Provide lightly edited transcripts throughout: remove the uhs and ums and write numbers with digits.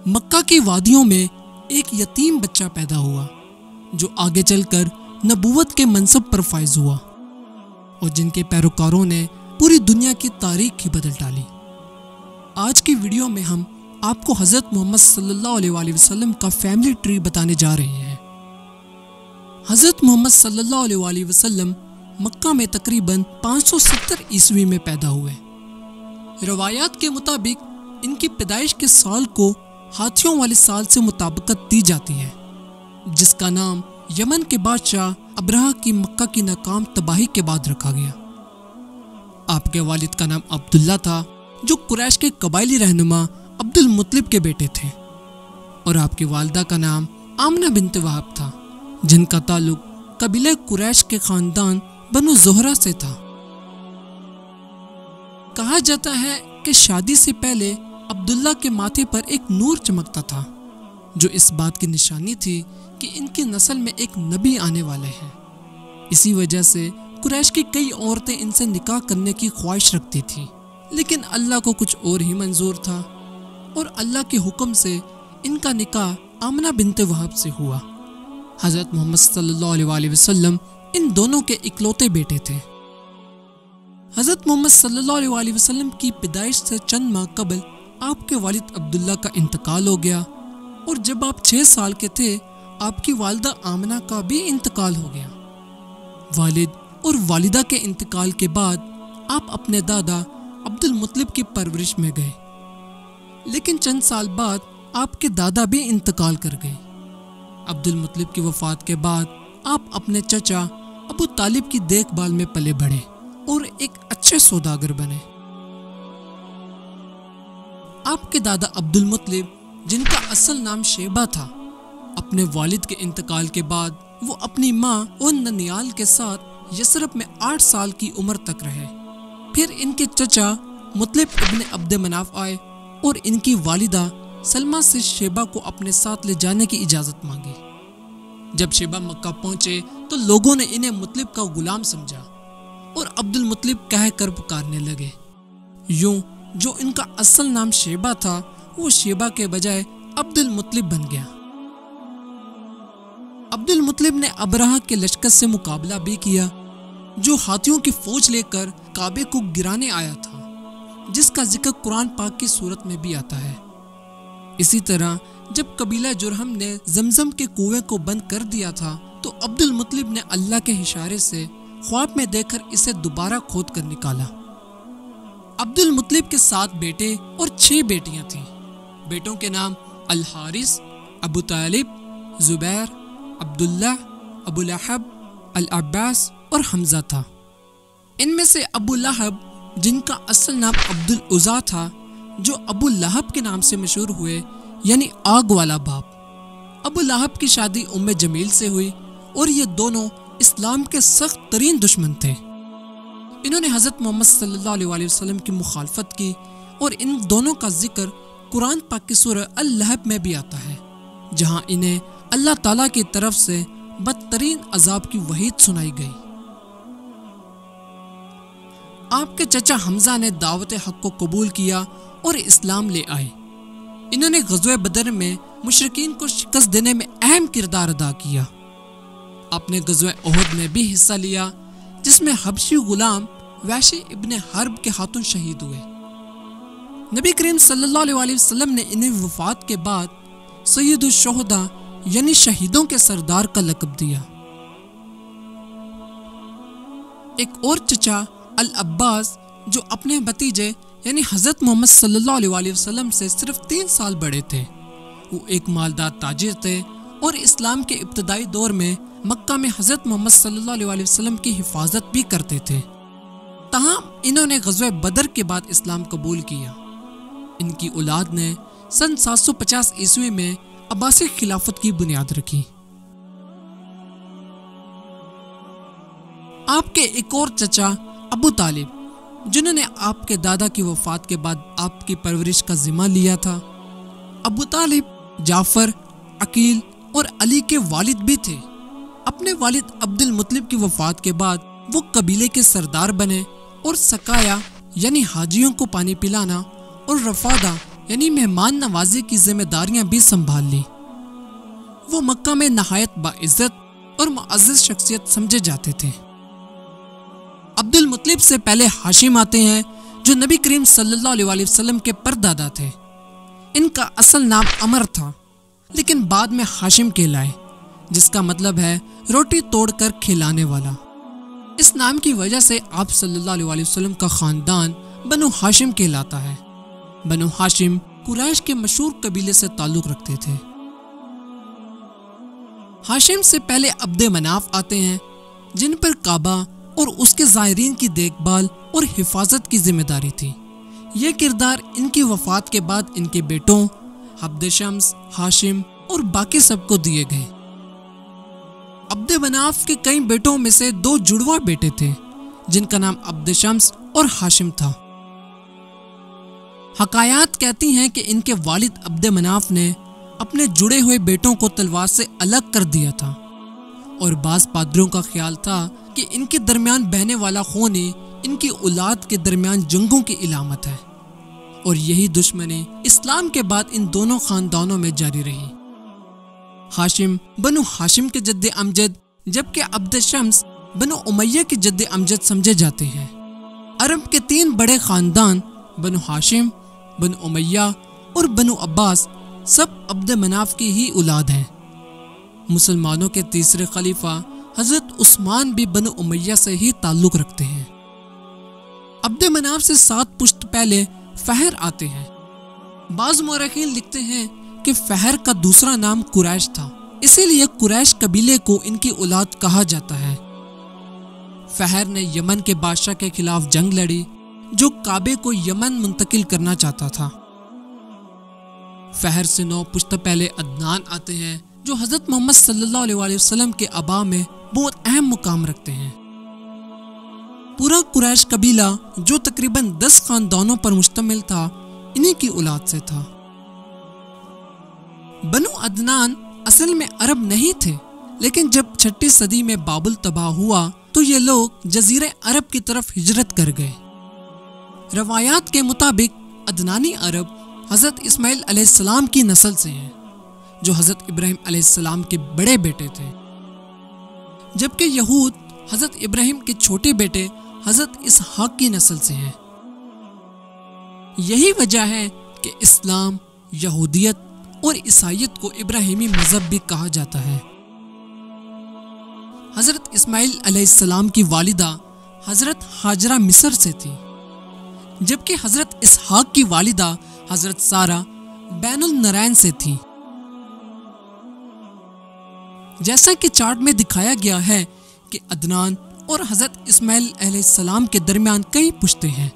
مکہ کی وادیوں میں ایک یتیم بچہ پیدا ہوا جو آگے چل کر نبوت کے منصب پر فائز ہوا اور جن کے پیروکاروں نے پوری دنیا کی تاریخ ہی بدل ڈالی۔ آج کی ویڈیو میں ہم آپ کو حضرت محمد صلی اللہ علیہ وسلم کا فیملی ٹری بتانے جا رہے ہیں۔ حضرت محمد صلی اللہ علیہ وسلم مکہ میں تقریباً 570 عیسوی میں پیدا ہوئے۔ روایات کے مطابق ان کی پیدائش کے سال کو ہاتھیوں والے سال سے مطابقت دی جاتی ہے، جس کا نام یمن کے بادشاہ ابرہہ کی مکہ کی ناکام تباہی کے بعد رکھا گیا۔ آپ کے والد کا نام عبداللہ تھا جو قریش کے قبائلی رہنما عبد المطلب کے بیٹے تھے، اور آپ کی والدہ کا نام آمنہ بنت وہب تھا جن کا تعلق قبیلہ قریش کے خاندان بنو زہرہ سے تھا۔ کہا جاتا ہے کہ شادی سے پہلے عبداللہ کے ماتھے پر ایک نور چمکتا تھا جو اس بات کی نشانی تھی کہ ان کی نسل میں ایک نبی آنے والے ہیں۔ اسی وجہ سے قریش کی کئی عورتیں ان سے نکاح کرنے کی خواہش رکھتی تھیں، لیکن اللہ کو کچھ اور ہی منظور تھا، اور اللہ کے حکم سے ان کا نکاح آمنہ بنت وہب سے ہوا۔ حضرت محمد صلی اللہ علیہ وسلم ان دونوں کے اکلوتے بیٹے تھے۔ حضرت محمد صلی اللہ علیہ وسلم کی پیدائش سے چند ماہ قبل آپ کے والد عبداللہ کا انتقال ہو گیا، اور جب آپ 6 سال کے تھے آپ کی والدہ آمنہ کا بھی انتقال ہو گیا۔ والد اور والدہ کے انتقال کے بعد آپ اپنے دادا عبد المطلب کی پرورش میں گئے، لیکن چند سال بعد آپ کے دادا بھی انتقال کر گئے۔ عبد المطلب کی وفات کے بعد آپ اپنے چچا ابو طالب کی دیکھ بھال میں پلے بڑھے اور ایک اچھے سوداگر بنے۔ آپ کے دادا عبد المطلب جن کا اصل نام شیبہ تھا، اپنے والد کے انتقال کے بعد وہ اپنی ماں اور ننیال کے ساتھ یثرب میں 8 سال کی عمر تک رہے۔ پھر ان کے چچا مطلب ابن عبد مناف آئے اور ان کی والدہ سلمہ سے شیبہ کو اپنے ساتھ لے جانے کی اجازت مانگی۔ جب شیبہ مکہ پہنچے تو لوگوں نے انہیں مطلب کا غلام سمجھا اور عبد المطلب کہہ کر پکارنے لگے۔ یوں جو ان کا اصل نام شیبہ تھا وہ شیبہ کے بجائے عبد المطلب بن گیا۔ عبد المطلب نے ابرہہ کے لشکر سے مقابلہ بھی کیا جو ہاتھیوں کی فوج لے کر کعبے کو گرانے آیا تھا، جس کا ذکر قرآن پاک کی صورت میں بھی آتا ہے۔ اسی طرح جب قبیلہ جرہم نے زمزم کے کنویں کو بند کر دیا تھا تو عبد المطلب نے اللہ کے اشارے سے خواب میں دیکھ کر اسے دوبارہ کھود کر نکالا۔ عبد المطلب کے 7 بیٹے اور 6 بیٹیاں تھیں۔ بیٹوں کے نام الحارث، ابو طالب، زبیر، عبداللہ، ابو لہب، العباس اور حمزہ تھا۔ ان میں سے ابو لہب جن کا اصل نام عبد العزیٰ تھا، جو ابو لہب کے نام سے مشہور ہوئے، یعنی آگ والا باپ۔ ابو لہب کی شادی ام جمیل سے ہوئی اور یہ دونوں اسلام کے سخت ترین دشمن تھے۔ انہوں نے حضرت محمد صلی اللہ علیہ وسلم کی مخالفت کی، اور ان دونوں کا ذکر قرآن پاک کی سورہ اللہب میں بھی آتا ہے، جہاں انہیں اللہ تعالیٰ کی طرف سے بدترین عذاب کی وعید سنائی گئی۔ آپ کے چچا حمزہ نے دعوت حق کو قبول کیا اور اسلام لے آئے۔ انہوں نے غزوہ بدر میں مشرکین کو شکست دینے میں اہم کردار ادا کیا۔ آپ نے غزوہ احد میں بھی حصہ لیا، جس میں حبشی غلام وحشی ابن حرب کے ہاتھوں شہید ہوئے۔ نبی کریم صلی اللہ علیہ وسلم نے انہیں وفات کے بعد سید الشہداء یعنی شہیدوں کے سردار کا لقب دیا۔ ایک اور چچا العباس جو اپنے بھتیجے یعنی حضرت محمد صلی اللہ علیہ وسلم سے صرف 3 سال بڑے تھے، وہ ایک مالدار تاجر تھے اور اسلام کے ابتدائی دور میں مکہ میں حضرت محمد صلی اللہ علیہ وسلم کی حفاظت بھی کرتے تھے۔ تاہم انہوں نے غزوہ بدر کے بعد اسلام قبول کیا۔ ان کی اولاد نے سن 750 عیسوی میں عباسی خلافت کی بنیاد رکھی۔ آپ کے ایک اور چچا ابو طالب جنہوں نے آپ کے دادا کی وفات کے بعد آپ کی پرورش کا ذمہ لیا تھا۔ ابو طالب جعفر، عقیل اور علی کے والد بھی تھے۔ اپنے والد عبد المطلب کی وفات کے بعد وہ قبیلے کے سردار بنے اور سقایا یعنی حاجیوں کو پانی پلانا اور رفادہ یعنی مہمان نوازی کی ذمہ داریاں بھی سنبھال لی۔ وہ مکہ میں نہایت باعزت اور معزز شخصیت سمجھے جاتے تھے۔ عبد المطلب سے پہلے ہاشم آتے ہیں جو نبی کریم صلی اللہ علیہ وسلم کے پردادا تھے۔ ان کا اصل نام عمر تھا لیکن بعد میں ہاشم کہلائے، جس کا مطلب ہے روٹی توڑ کر کھلانے والا۔ اس نام کی وجہ سے آپ صلی اللہ علیہ وسلم کا خاندان بنو ہاشم کہلاتا ہے۔ بنو ہاشم قریش کے مشہور قبیلے سے تعلق رکھتے تھے۔ ہاشم سے پہلے عبد مناف آتے ہیں جن پر کعبہ اور اس کے زائرین کی دیکھ بھال اور حفاظت کی ذمہ داری تھی۔ یہ کردار ان کی وفات کے بعد ان کے بیٹوں عبد شمس، ہاشم اور باقی سب کو دیے گئے۔ عبد مناف کے کئی بیٹوں میں سے 2 جڑواں بیٹے تھے جن کا نام عبد شمس اور ہاشم تھا۔ حکایات کہتی ہیں کہ ان کے والد عبد مناف نے اپنے جڑے ہوئے بیٹوں کو تلوار سے الگ کر دیا تھا، اور بعض پادریوں کا خیال تھا کہ ان کے درمیان بہنے والا خون ان کی اولاد کے درمیان جنگوں کی علامت ہے، اور یہی دشمنی اسلام کے بعد ان دونوں خاندانوں میں جاری رہی۔ ہاشم بنو ہاشم کے جد امجد جبکہ عبد شمس بنو امیہ کے جد امجد سمجھے جاتے ہیں۔ عرب کے 3 بڑے خاندان بنو ہاشم، بنو امیہ اور بنو عباس سب عبد مناف کی ہی اولاد ہیں۔ مسلمانوں کے تیسرے خلیفہ حضرت عثمان بھی بنو امیہ سے ہی تعلق رکھتے ہیں۔ عبد مناف سے 7 پشت پہلے فہر آتے ہیں۔ بعض مورخین لکھتے ہیں کہ فہر کا دوسرا نام قریش تھا، اسی لیے قریش قبیلے کو ان کی اولاد کہا جاتا ہے۔ فہر نے یمن کے بادشاہ کے خلاف جنگ لڑی جو کعبے کو یمن منتقل کرنا چاہتا تھا۔ فہر سے 9 پشت پہلے عدنان آتے ہیں جو حضرت محمد صلی اللہ علیہ وسلم کے آباء میں بہت اہم مقام رکھتے ہیں۔ پورا قریش قبیلہ جو تقریباً 10 خاندانوں پر مشتمل تھا انہی کی اولاد سے تھا۔ بنو عدنان اصل میں عرب نہیں تھے، لیکن جب 6 صدی میں بابل تباہ ہوا تو یہ لوگ جزیرہ عرب کی طرف ہجرت کر گئے۔ روایات کے مطابق عدنانی عرب حضرت اسماعیل علیہ السلام کی نسل سے ہیں جو حضرت ابراہیم علیہ السلام کے بڑے بیٹے تھے، جبکہ یہود حضرت ابراہیم کے چھوٹے بیٹے حضرت اسحاق کی نسل سے ہیں۔ یہی وجہ ہے کہ اسلام، یہودیت اور عیسائیت کو ابراہیمی مذہب بھی کہا جاتا ہے۔ حضرت اسماعیل علیہ السلام کی والدہ حضرت ہاجرہ مصر سے تھی، جبکہ حضرت اسحاق کی والدہ حضرت سارہ بین النرین سے تھی۔ جیسا کہ چارٹ میں دکھایا گیا ہے کہ عدنان اور حضرت اسماعیل علیہ السلام کے درمیان کئی پشتیں ہیں۔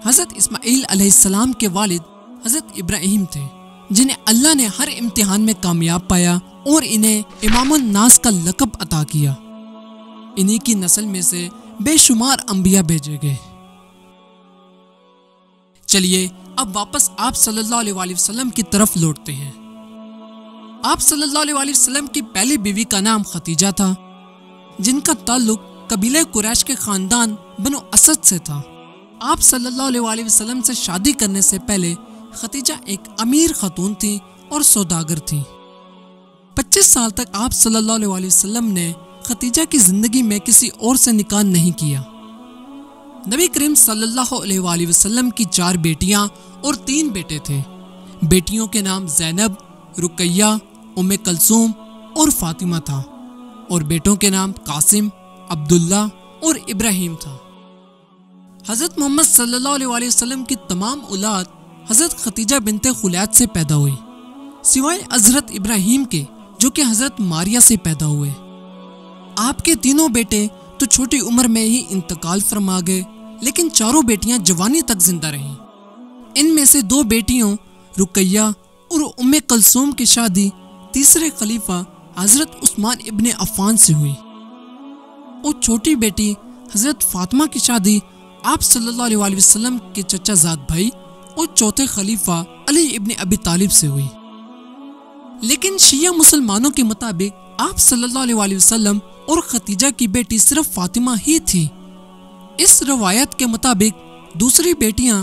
حضرت اسماعیل علیہ السلام کے والد حضرت ابراہیم تھے جنہیں اللہ نے ہر امتحان میں کامیاب پایا اور انہیں امام الناس کا لقب عطا کیا۔ انہی کی نسل میں سے بے شمار انبیاء بھیجے گئے۔ چلیے اب واپس آپ صلی اللہ علیہ وسلم کی طرف لوٹتے ہیں۔ آپ صلی اللہ علیہ وسلم کی پہلی بیوی کا نام ختیجہ تھا، جن کا تعلق قبیلہ قریش کے خاندان بنو اسد سے تھا۔ آپ صلی اللہ علیہ وسلم سے شادی کرنے سے پہلے ختیجہ ایک امیر خاتون تھی اور سوداگر تھی۔ 25 سال تک آپ صلی اللہ علیہ وسلم نے ختیجہ کی زندگی میں کسی اور سے نکاح نہیں کیا۔ نبی کریم صلی اللہ علیہ وسلم کی 4 بیٹیاں اور 3 بیٹے تھے۔ بیٹیوں کے نام زینب، رقیہ، ام کلثوم اور فاطمہ تھا، اور بیٹوں کے نام قاسم، عبداللہ اور ابراہیم تھا۔ حضرت محمد صلی اللہ علیہ وسلم کی تمام اولاد حضرت ختیجہ بنت خلیات سے پیدا ہوئی، سوائے حضرت ابراہیم کے جو کہ حضرت ماریہ سے پیدا ہوئے۔ آپ کے تینوں بیٹے تو چھوٹی عمر میں ہی انتقال فرما گئے، لیکن چاروں بیٹیاں جوانی تک زندہ رہیں۔ ان میں سے 2 بیٹیوں رقیہ اور ام کلثوم کی شادی تیسرے خلیفہ حضرت عثمان ابن عفان سے ہوئی، اور چھوٹی بیٹی حضرت فاطمہ کی شادی آپ صلی اللہ علیہ وسلم کے چچا زاد بھائی اور چوتھے خلیفہ علی ابن ابی طالب سے ہوئی۔ لیکن شیعہ مسلمانوں کے مطابق آپ صلی اللہ علیہ وسلم اور ختیجہ کی بیٹی صرف فاطمہ ہی تھی۔ اس روایت کے مطابق دوسری بیٹیاں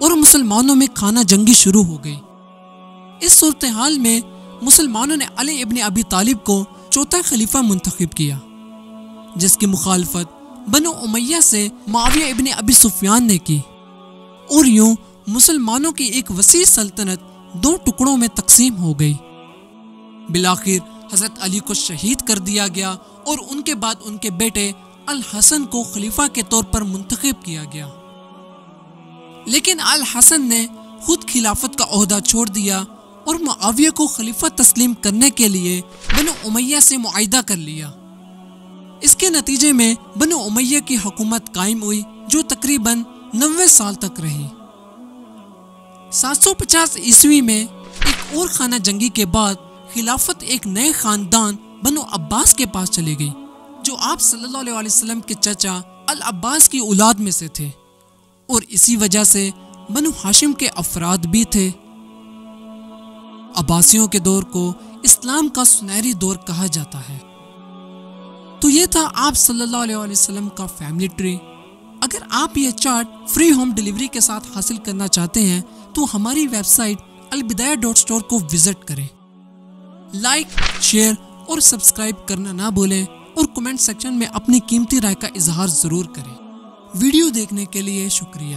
اور مسلمانوں میں خانہ جنگی شروع ہو گئی۔ اس صورتحال میں مسلمانوں نے علی ابن ابی طالب کو چوتھا خلیفہ منتخب کیا، جس کی مخالفت بنو امیہ سے معاویہ ابن ابی سفیان نے کی، اور یوں مسلمانوں کی ایک وسیع سلطنت دو ٹکڑوں میں تقسیم ہو گئی۔ بالآخر حضرت علی کو شہید کر دیا گیا اور ان کے بعد ان کے بیٹے الحسن کو خلیفہ کے طور پر منتخب کیا گیا، لیکن الحسن نے خود خلافت کا عہدہ چھوڑ دیا اور معاویہ کو خلیفہ تسلیم کرنے کے لیے بنو امیہ سے معاہدہ کر لیا۔ اس کے نتیجے میں بنو امیہ کی حکومت قائم ہوئی، جو تقریباً 90 سال تک رہی۔ 750 عیسوی میں ایک اور خانہ جنگی کے بعد خلافت ایک نئے خاندان بنو عباس کے پاس چلی گئی، جو آپ صلی اللہ علیہ وسلم کے چچا العباس کی اولاد میں سے تھے، اور اسی وجہ سے بنو ہاشم کے افراد بھی تھے۔ عباسیوں کے دور کو اسلام کا سنہری دور کہا جاتا ہے۔ تو یہ تھا آپ صلی اللہ علیہ وسلم کا فیملی ٹری۔ اگر آپ یہ چارٹ فری ہوم ڈیلیوری کے ساتھ حاصل کرنا چاہتے ہیں تو ہماری ویب سائٹ البدایہ.store کو وزٹ کریں۔ لائک، شیئر اور سبسکرائب کرنا نہ بھولیں، اور کمنٹ سیکشن میں اپنی قیمتی رائے کا اظہار ضرور کریں۔ ویڈیو دیکھنے کے لیے شکریہ۔